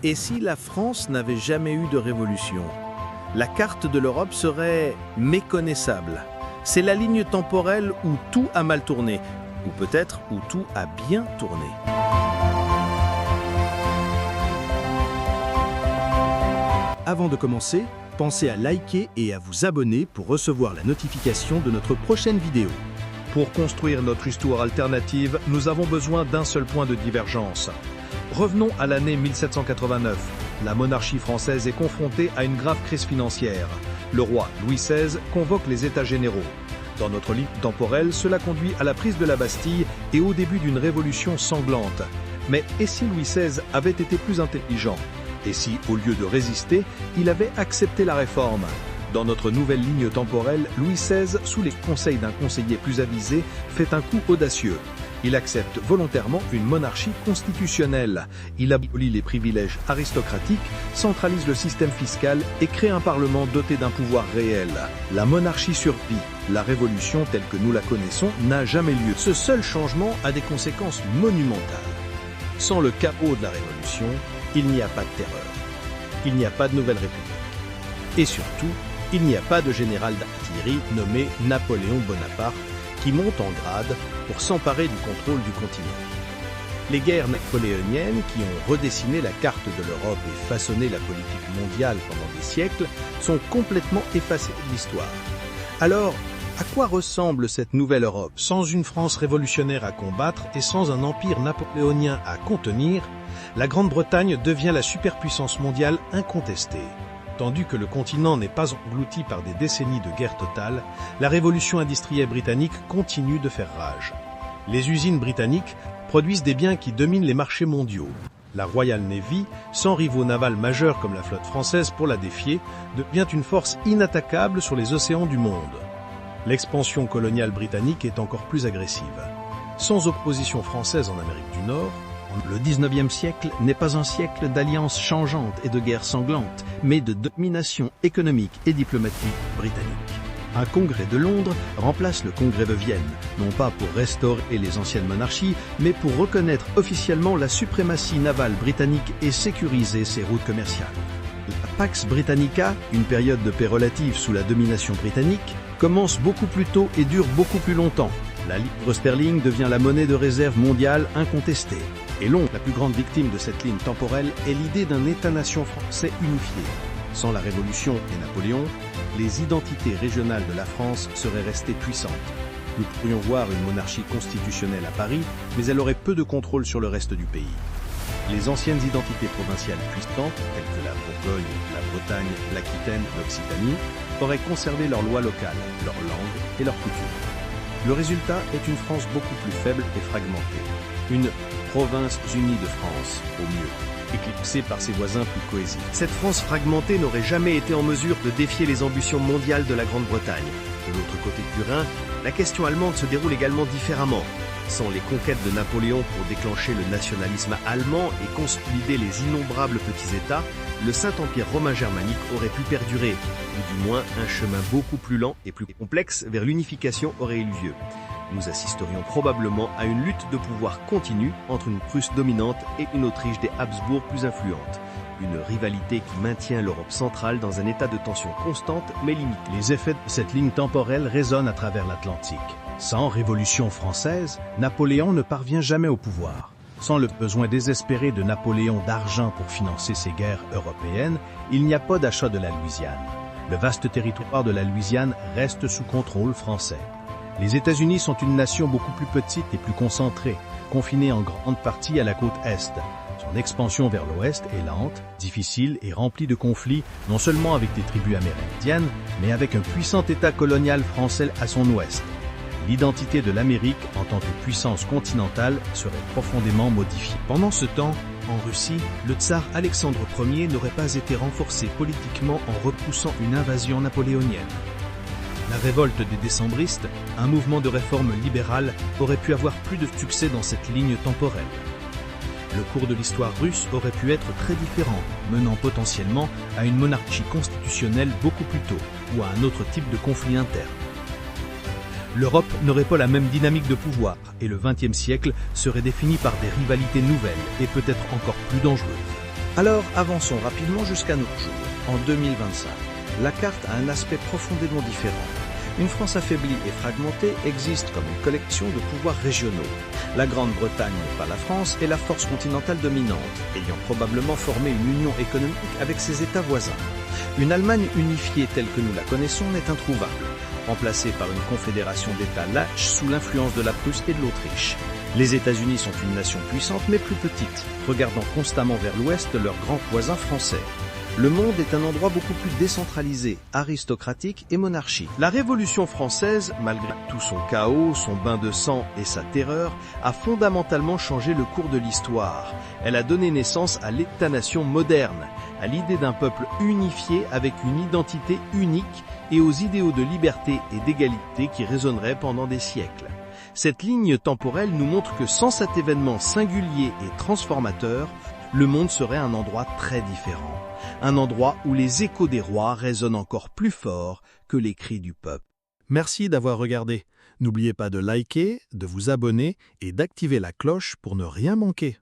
Et si la France n'avait jamais eu de révolution? La carte de l'Europe serait méconnaissable. C'est la ligne temporelle où tout a mal tourné, ou peut-être où tout a bien tourné. Avant de commencer, pensez à liker et à vous abonner pour recevoir la notification de notre prochaine vidéo. Pour construire notre histoire alternative, nous avons besoin d'un seul point de divergence. Revenons à l'année 1789. La monarchie française est confrontée à une grave crise financière. Le roi Louis XVI convoque les États généraux. Dans notre ligne temporelle, cela conduit à la prise de la Bastille et au début d'une révolution sanglante. Mais et si Louis XVI avait été plus intelligent? Et si, au lieu de résister, il avait accepté la réforme? Dans notre nouvelle ligne temporelle, Louis XVI, sous les conseils d'un conseiller plus avisé, fait un coup audacieux. Il accepte volontairement une monarchie constitutionnelle. Il abolit les privilèges aristocratiques, centralise le système fiscal et crée un parlement doté d'un pouvoir réel. La monarchie survit. La révolution telle que nous la connaissons n'a jamais lieu. Ce seul changement a des conséquences monumentales. Sans le chaos de la révolution, il n'y a pas de terreur. Il n'y a pas de nouvelle république. Et surtout, il n'y a pas de général d'artillerie nommé Napoléon Bonaparte qui monte en grade pour s'emparer du contrôle du continent. Les guerres napoléoniennes qui ont redessiné la carte de l'Europe et façonné la politique mondiale pendant des siècles sont complètement effacées de l'histoire. Alors, à quoi ressemble cette nouvelle Europe? Sans une France révolutionnaire à combattre et sans un empire napoléonien à contenir, la Grande-Bretagne devient la superpuissance mondiale incontestée. Tandis que le continent n'est pas englouti par des décennies de guerre totale, la révolution industrielle britannique continue de faire rage. Les usines britanniques produisent des biens qui dominent les marchés mondiaux. La Royal Navy, sans rivaux navals majeurs comme la flotte française pour la défier, devient une force inattaquable sur les océans du monde. L'expansion coloniale britannique est encore plus agressive. Sans opposition française en Amérique du Nord, le 19e siècle n'est pas un siècle d'alliances changeantes et de guerres sanglantes, mais de domination économique et diplomatique britannique. Un congrès de Londres remplace le congrès de Vienne, non pas pour restaurer les anciennes monarchies, mais pour reconnaître officiellement la suprématie navale britannique et sécuriser ses routes commerciales. La Pax Britannica, une période de paix relative sous la domination britannique, commence beaucoup plus tôt et dure beaucoup plus longtemps. La livre sterling devient la monnaie de réserve mondiale incontestée. Et Londres, la plus grande victime de cette ligne temporelle, est l'idée d'un État-nation français unifié. Sans la Révolution et Napoléon, les identités régionales de la France seraient restées puissantes. Nous pourrions voir une monarchie constitutionnelle à Paris, mais elle aurait peu de contrôle sur le reste du pays. Les anciennes identités provinciales puissantes, telles que la Bourgogne, la Bretagne, l'Aquitaine, l'Occitanie, auraient conservé leurs lois locales, leur langue et leurs coutumes. Le résultat est une France beaucoup plus faible et fragmentée. Une province unie de France, au mieux, éclipsée par ses voisins plus cohésifs. Cette France fragmentée n'aurait jamais été en mesure de défier les ambitions mondiales de la Grande-Bretagne. De l'autre côté du Rhin, la question allemande se déroule également différemment. Sans les conquêtes de Napoléon pour déclencher le nationalisme allemand et consolider les innombrables petits États, le Saint-Empire romain germanique aurait pu perdurer, ou du moins un chemin beaucoup plus lent et plus complexe vers l'unification aurait eu lieu. Nous assisterions probablement à une lutte de pouvoir continue entre une Prusse dominante et une Autriche des Habsbourg plus influente. Une rivalité qui maintient l'Europe centrale dans un état de tension constante mais limitée. Les effets de cette ligne temporelle résonnent à travers l'Atlantique. Sans révolution française, Napoléon ne parvient jamais au pouvoir. Sans le besoin désespéré de Napoléon d'argent pour financer ses guerres européennes, il n'y a pas d'achat de la Louisiane. Le vaste territoire de la Louisiane reste sous contrôle français. Les États-Unis sont une nation beaucoup plus petite et plus concentrée, confinée en grande partie à la côte Est. Son expansion vers l'Ouest est lente, difficile et remplie de conflits, non seulement avec des tribus amérindiennes, mais avec un puissant État colonial français à son ouest. L'identité de l'Amérique en tant que puissance continentale serait profondément modifiée. Pendant ce temps, en Russie, le tsar Alexandre Ier n'aurait pas été renforcé politiquement en repoussant une invasion napoléonienne. La révolte des décembristes, un mouvement de réforme libérale, aurait pu avoir plus de succès dans cette ligne temporelle. Le cours de l'histoire russe aurait pu être très différent, menant potentiellement à une monarchie constitutionnelle beaucoup plus tôt, ou à un autre type de conflit interne. L'Europe n'aurait pas la même dynamique de pouvoir, et le XXe siècle serait défini par des rivalités nouvelles et peut-être encore plus dangereuses. Alors avançons rapidement jusqu'à nos jours. En 2025, la carte a un aspect profondément différent. Une France affaiblie et fragmentée existe comme une collection de pouvoirs régionaux. La Grande-Bretagne n'est pas la France et la force continentale dominante, ayant probablement formé une union économique avec ses États voisins. Une Allemagne unifiée telle que nous la connaissons n'est introuvable, remplacée par une confédération d'États lâches sous l'influence de la Prusse et de l'Autriche. Les États-Unis sont une nation puissante mais plus petite, regardant constamment vers l'ouest leurs grands voisins français. Le monde est un endroit beaucoup plus décentralisé, aristocratique et monarchique. La Révolution française, malgré tout son chaos, son bain de sang et sa terreur, a fondamentalement changé le cours de l'histoire. Elle a donné naissance à l'État-nation moderne, à l'idée d'un peuple unifié avec une identité unique et aux idéaux de liberté et d'égalité qui résonneraient pendant des siècles. Cette ligne temporelle nous montre que sans cet événement singulier et transformateur, le monde serait un endroit très différent. Un endroit où les échos des rois résonnent encore plus fort que les cris du peuple. Merci d'avoir regardé. N'oubliez pas de liker, de vous abonner et d'activer la cloche pour ne rien manquer.